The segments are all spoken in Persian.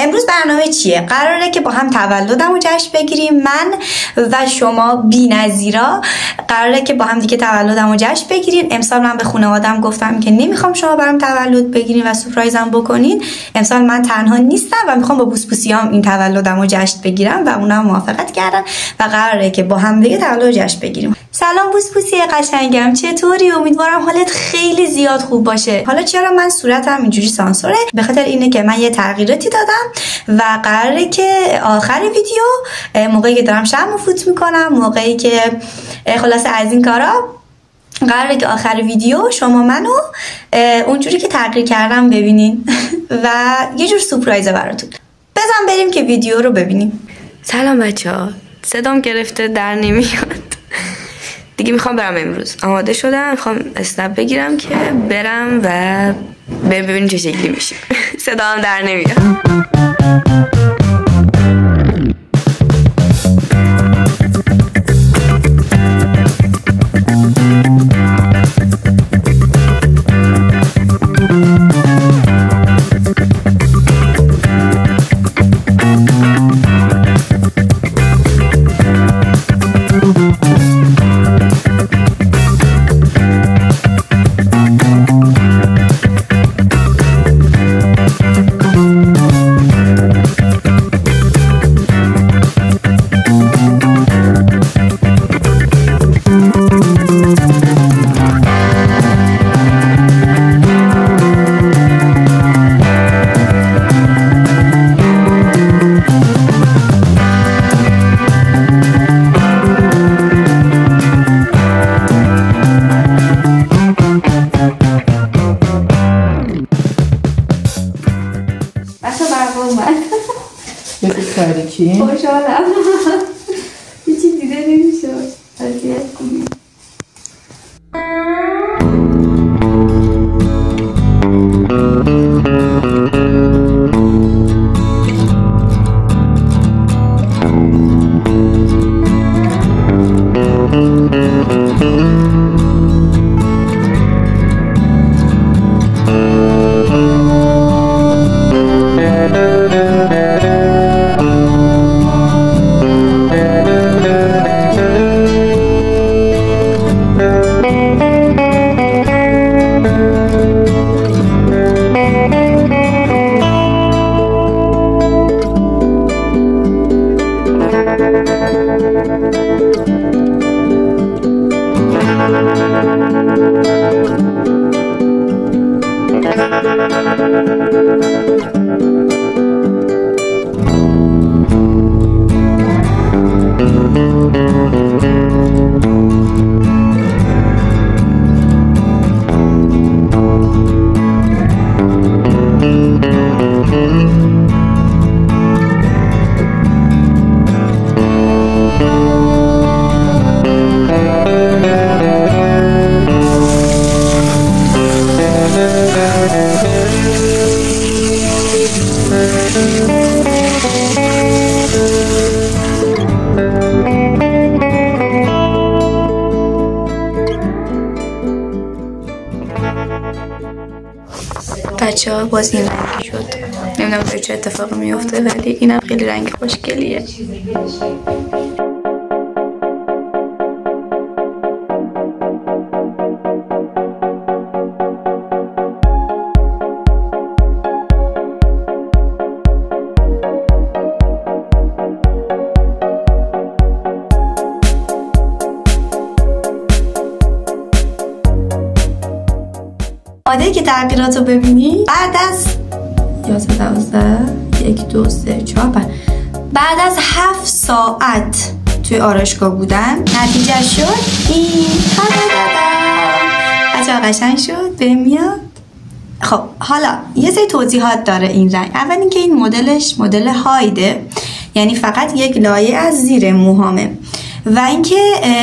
امروز برنامه چیه؟ قراره که با هم تولدمو جشن بگیریم. من و شما بی‌نظیرا قراره که با هم دیگه تولدمو جشن بگیریم. امسال من به خانواده‌ام گفتم که نمیخوام شما برام تولد بگیرین و سورپرایزم بکنین. امسال من تنها نیستم و میخوام با بوسبوسیام این تولدمو جشن بگیرم و اونها موافقت کردن و قراره که با هم دیگه تولد جشن بگیریم. سلام بوسبوسی قشنگم، چطوری؟ امیدوارم حالت خیلی زیاد خوب باشه. حالا چرا من صورتم اینجوری سانسوره؟ به خاطر اینه که من یه تغییراتی دادم و قراره که آخر ویدیو، موقعی که دارم شمع فوت میکنم، موقعی که خلاصه از این کارا، قراره که آخر ویدیو شما منو اونجوری که تغییر کردم ببینین و یه جور سورپرایزه براتون. بزن بریم که ویدیو رو ببینیم. سلام بچه‌ها، صدام گرفته در نمیاد دیگه. میخوام برم امروز، آماده شدم، میخوام اسنپ بگیرم که برم و ببینیم چه شکلی میشه. صدام در نمیاد. تاریکی خوشحالم. هیچی دیده نمیشد. اذیت کنی. بچه ها باز این رنگی شد. نمیدونم چه اتفاقی میفته ولی اینم خیلی رنگ خوشگلیه. آده که تغییرات رو ببینی بعد از 11 12 1 2 3 4 بعد از 7 ساعت توی آرایشگاه بودن نتیجه شد این. بچه‌ها قشنگ شد به میاد. خب حالا یه سری توضیحات داره این رنگ. اول اینکه این مدلش مدل هایده، یعنی فقط یک لایه از زیر موهامه و اینکه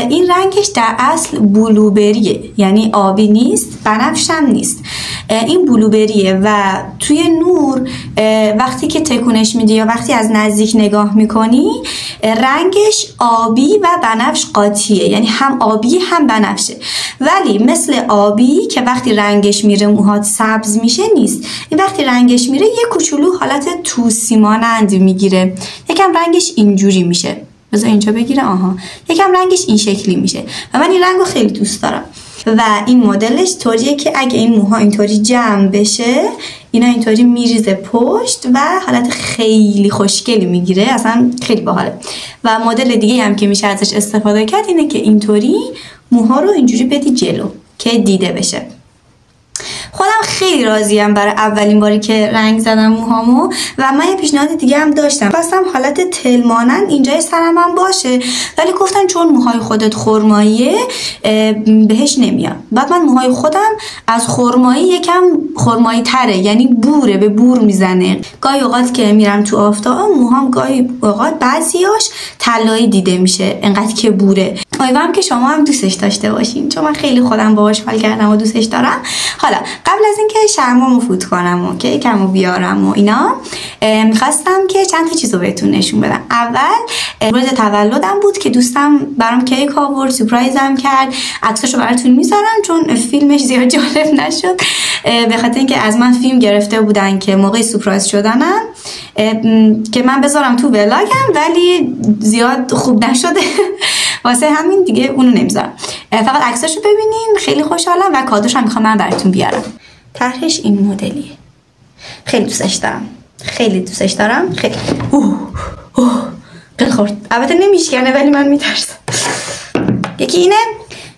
این رنگش در اصل بلوبریه، یعنی آبی نیست، بنفش هم نیست، این بلوبریه و توی نور وقتی که تکونش میدی یا وقتی از نزدیک نگاه میکنی رنگش آبی و بنفش قاطیه، یعنی هم آبی هم بنفشه. ولی مثل آبی که وقتی رنگش میره موهات سبز میشه نیست، این وقتی رنگش میره یه کوچولو حالت توسی مانند میگیره، یکم رنگش اینجوری میشه. بذار اینجا بگیره، یکم رنگش این شکلی میشه و من این رنگو خیلی دوست دارم. و این مدلش طوریه که اگه این موها اینطوری جمع بشه اینا اینطوری میریزه پشت و حالت خیلی خوشگلی میگیره، اصلا خیلی باحاله. و مدل دیگه هم که میشه ازش استفاده کرد اینه که اینطوری موها رو اینجوری بدی جلو که دیده بشه. خودم خیلی راضیم برای اولین باری که رنگ زدم موهامو و من یه پیشنهاد دیگه هم داشتم، خواستم حالت تل مانند اینجای سرم هم باشه، ولی گفتن چون موهای خودت خرماییه بهش نمیاد. بعد من موهای خودم از خرمایی یکم خرمایی تره، یعنی بوره، به بور میزنه. گاهی اوقات که میرم تو آفتاب موهام گاهی اوقات بعضیاش طلایی دیده میشه انقدر که بوره. امیدوارم که شما هم دوستش داشته باشین چون من خیلی خودم باهاش حال کردم و دوستش دارم. حالا قبل از اینکه شرمامو فوت کنم و کیکمو بیارم و اینا میخواستم که چند تا چیزو بهتون نشون بدم. اول روز تولدم بود که دوستم برام کیک آورد، سورپرایزم کرد، عکساشو براتون میذارم چون فیلمش زیاد جالب نشد به خاطر اینکه از من فیلم گرفته بودن که موقع سورپرایز شدنم که من بذارم تو ولاگم ولی زیاد خوب نشده واسه همین دیگه اونو نمیذارم. فقط عکساشو ببینین، خیلی خوشحالم و کادوشم میخوام من براتون بیارم. طرحش این مدلیه، خیلی دوستش دارم، خیلی دوستش دارم، خیلی خیلی خورد، البته نمیشکنه ولی من میترسم. یکی اینه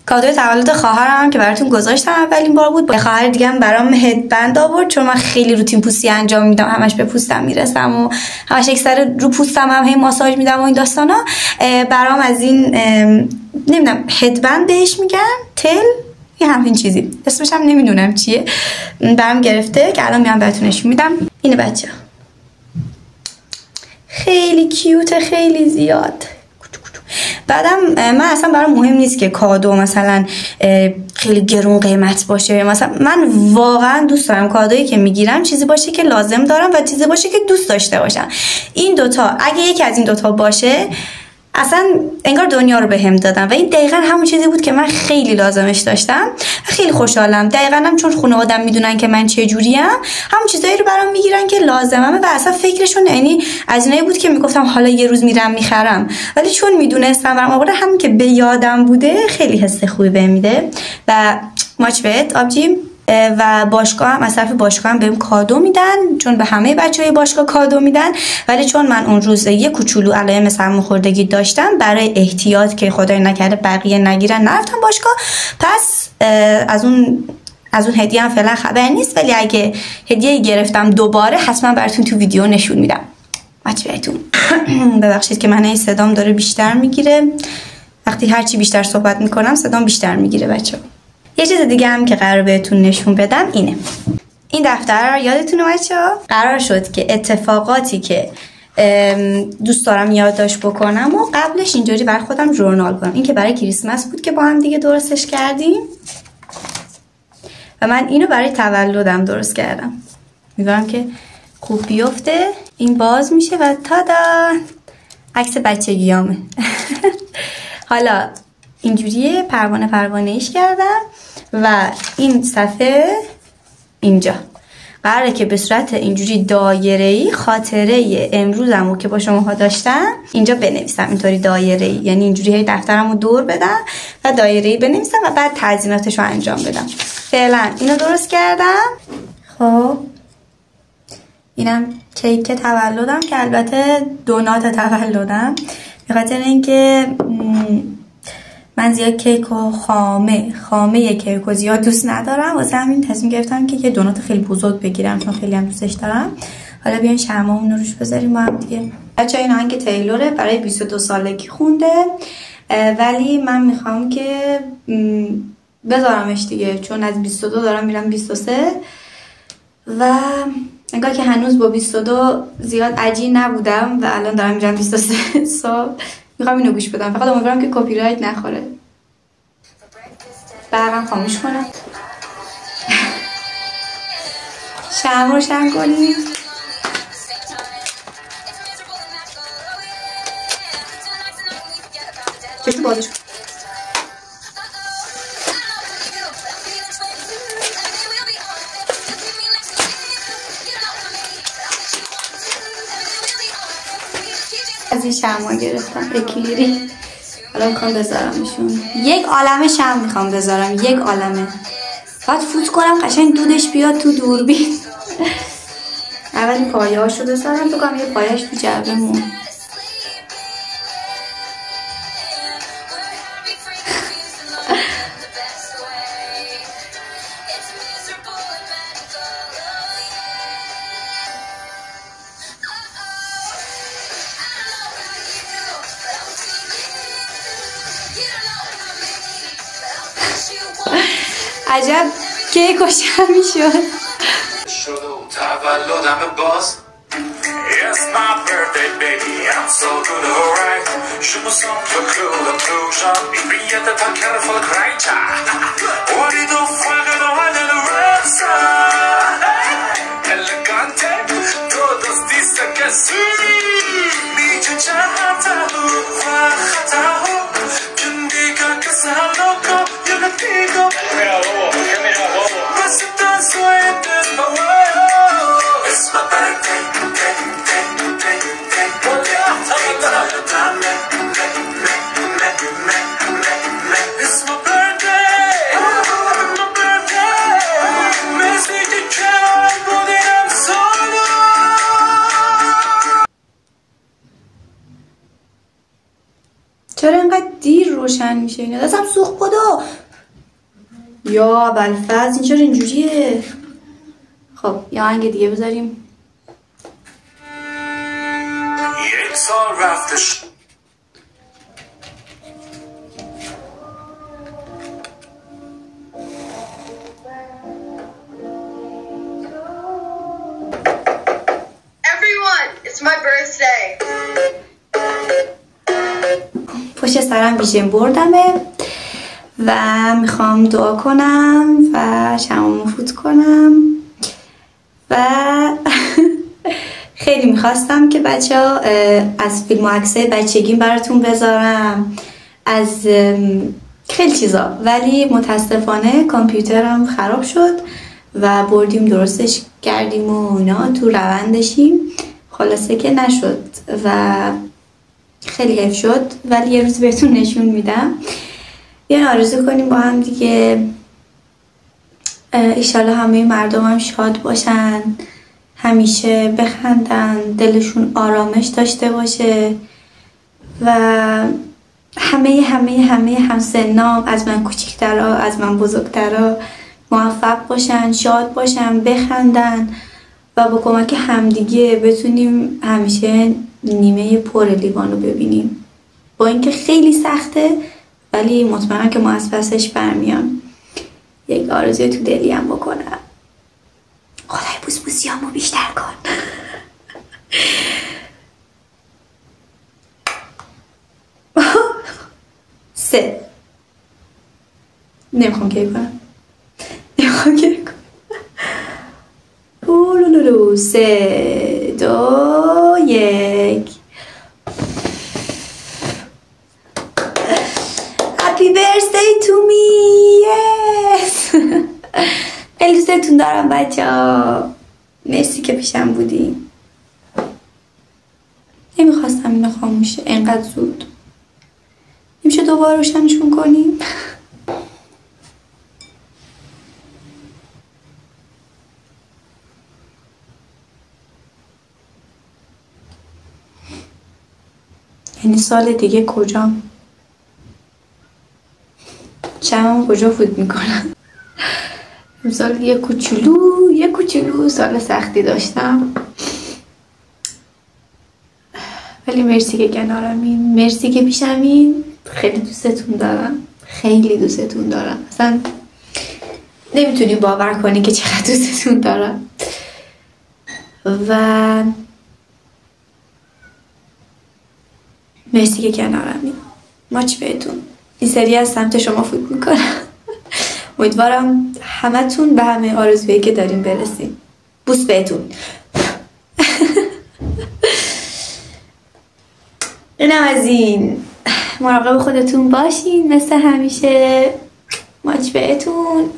کادوی تولد خواهرم که براتون گذاشتم اولین بار بود. خواهر دیگه هم برام هدبند آورد چون من خیلی روتین پوستی انجام میدم، همش به پوستم میرسم و همش یک سر رو پوستم هم هی ماساژ میدم و این داستانا. برام از این نمیدونم هدبند بهش میگن، تل یه همین چیزی اسمش هم نمیدونم چیه، برام گرفته که الان میام براتون نشون میدم. اینه بچه، خیلی کیوته، خیلی زیاد. بعدم من اصلا برام مهم نیست که کادو مثلا خیلی گرون قیمت باشه، مثلا من واقعا دوست دارم کادویی که میگیرم چیزی باشه که لازم دارم و چیزی باشه که دوست داشته باشم. این دوتا اگه یکی از این دوتا باشه اصلا انگار دنیا رو بهم دادن و این دقیقا همون چیزی بود که من خیلی لازمش داشتم و خیلی خوشحالم. دقیقا هم چون خانواده‌ام میدونن که من چه جوریم همون چیزایی رو برام میگیرن که لازممه و اصلا فکرشون یعنی از اینایی بود که میگفتم حالا یه روز میرم میخرم، ولی چون میدونستم برام آورده، همین که به یادم بوده خیلی حس خوبی بهم میده و ماچ بهت آبجیم. و باشگاه هم از طرف باشگاه هم بهم کادو میدن چون به همه بچهای باشگاه کادو میدن، ولی چون من اون روز یه کوچولو علائم سرماخوردگی داشتم برای احتیاط که خدای نکرده بقیه نگیرن نرفتم باشگاه، پس از اون هدیه هم فعلا خبر نیست، ولی اگه هدیه گرفتم دوباره حتما براتون تو ویدیو نشون میدم. بهتون ببخشید که من این صدام داره بیشتر میگیره، وقتی هرچی بیشتر صحبت میکنم صدام بیشتر میگیره بچه‌ها. یه چیز دیگه هم که قرار بهتون نشون بدم اینه، این دفتر رو یادتونه بچه‌ها؟ قرار شد که اتفاقاتی که دوست دارم یادداشت بکنم و قبلش اینجوری برای خودم ژورنال کنم. این که برای کریسمس بود که با هم دیگه درستش کردیم و من اینو برای تولدم درست کردم. می‌دونم که خوب بیفته. این باز میشه و تادا عکس بچگیامه. حالا اینجوریه، پروانه ایش کردم و این صفحه اینجا قراره که به صورت اینجوری دایره‌ای خاطره امروزمو که با شماها داشتم اینجا بنویسم، اینطوری دایره‌ای، یعنی اینجوری دفترمو دور بدم و دایره‌ای بنویسم و بعد تزییناتشو انجام بدم. فعلا اینو درست کردم. خب اینم کیک تولدم که البته دونات تولدم، به خاطر اینکه من زیاد کیک و خامه کیک و زیاد دوست ندارم، واسه همین تصمیم گرفتم که یه دونات خیلی بزرگ بگیرم چون خیلی هم دوستش دارم. حالا بیاین شمعمون رو روش بذاریم با هم دیگه. بچه‌ها این آهنگ تیلوره، برای 22 سالگی خونده، ولی من میخوام که بذارمش دیگه چون از 22 دارم میرم 23 و انگار که هنوز با 22 زیاد عجین نبودم و الان دارم میرم 23 صبح. میخوام اینو گوش بدم، فقط امیدوارم که کپی رایت نخوره. برقم خاموش کنم. شمع روشن کنیم. چشم بازش کن. از این شمع گرفتم اکلیری، حالا میخوام بذارمشون. یک عالمه شمع میخوام بذارم، یک عالمه. باید فوت کنم قشنگ دودش بیاد تو دوربین. اول این پایه هاشو بذارم، تو کنم یه پایهش تو جعبه مون. عجب کیک و شمی شد. تولدم باز It's my birthday baby I'm so good alright شما سمت کلو توشم بیت تکر فلک رایچا وریدو فقط آمدن رسا elegante todos dicen que sí بیچه چهتا و خطا جندیگا که سالوکو یونتیگو بس تنسو ایدن باوی It's my birthday, It's my birthday, مثل که کم بودیم سالو چرا اینقدر دیر روشن میشه اینا؟ دستم سوخت خدا. یا بلفظ این چرا اینجوریه؟ خب یا آهنگ دیگه بذاریم. یک سال رفتش Everyone, it's my birthday. پشت سرم ویژن بردمه و میخوام دعا کنم و شمعمو فوت کنم و خیلی میخواستم که بچه ها از فیلم و عکسای بچگیم براتون بذارم، از خیلی چیزا، ولی متاسفانه کامپیوترم خراب شد و بردیم درستش کردیم و اینا تو روندشیم، خلاصه که نشد و خیلی حیف شد، ولی یه روز بهتون نشون میدم. بیاین آرزو کنیم با هم دیگه ایشالا همه مردم هم شاد باشن، همیشه بخندن، دلشون آرامش داشته باشه و همه همسنام، از من کوچیکترها از من بزرگترها موفق باشن، شاد باشن، بخندن و با کمک همدیگه بتونیم همیشه نیمه پر لیوان رو ببینیم. با اینکه خیلی سخته ولی مطمئنم که ما از پسش برمیام. یک آرزوی تو دلی هم بکنم. خدای بوسبوسیامو بیشتر کن. سه. نمیخوام کیک کنم. لولولو. 3 2 1. Happy birthday to me. Yes. خیلی دوستتون دارم بچه‌ها. مرسی که پیشم بودین. نمیخواستم اینو خاموشه اینقدر زود. نمیشه دوباره روشنشون کنیم؟ یعنی سال دیگه کجام؟ شمعمو کجا فوت میکنم؟ امسال یه کوچولو سال سختی داشتم، ولی مرسی که کنارمین، مرسی که پیشمین. خیلی دوستتون دارم، خیلی دوستتون دارم. اصلا نمیتونی باور کنی که چقدر دوستتون دارم و مرسی که کنارمی. ماچ بهتون. این سری از سمت شما فوت میکنم. امیدوارم همتون به همه آرزوهایی که داریم برسیم. بوس بهتون. اینم از این. مراقب خودتون باشین مثل همیشه. ماچ بهتون.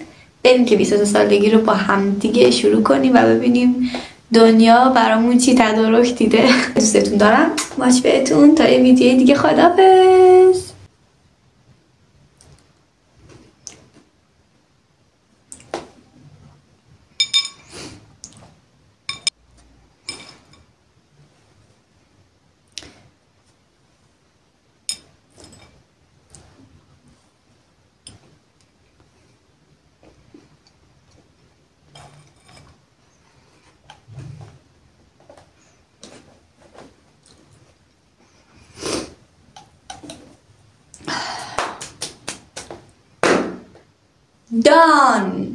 بریم که 22 سالگی رو با هم دیگه شروع کنیم و ببینیم دنیا برامون چی تدارک دیده. دوستتون دارم. ماچ بهتون. تا یه ویدیو دیگه. خداحافظ. Done.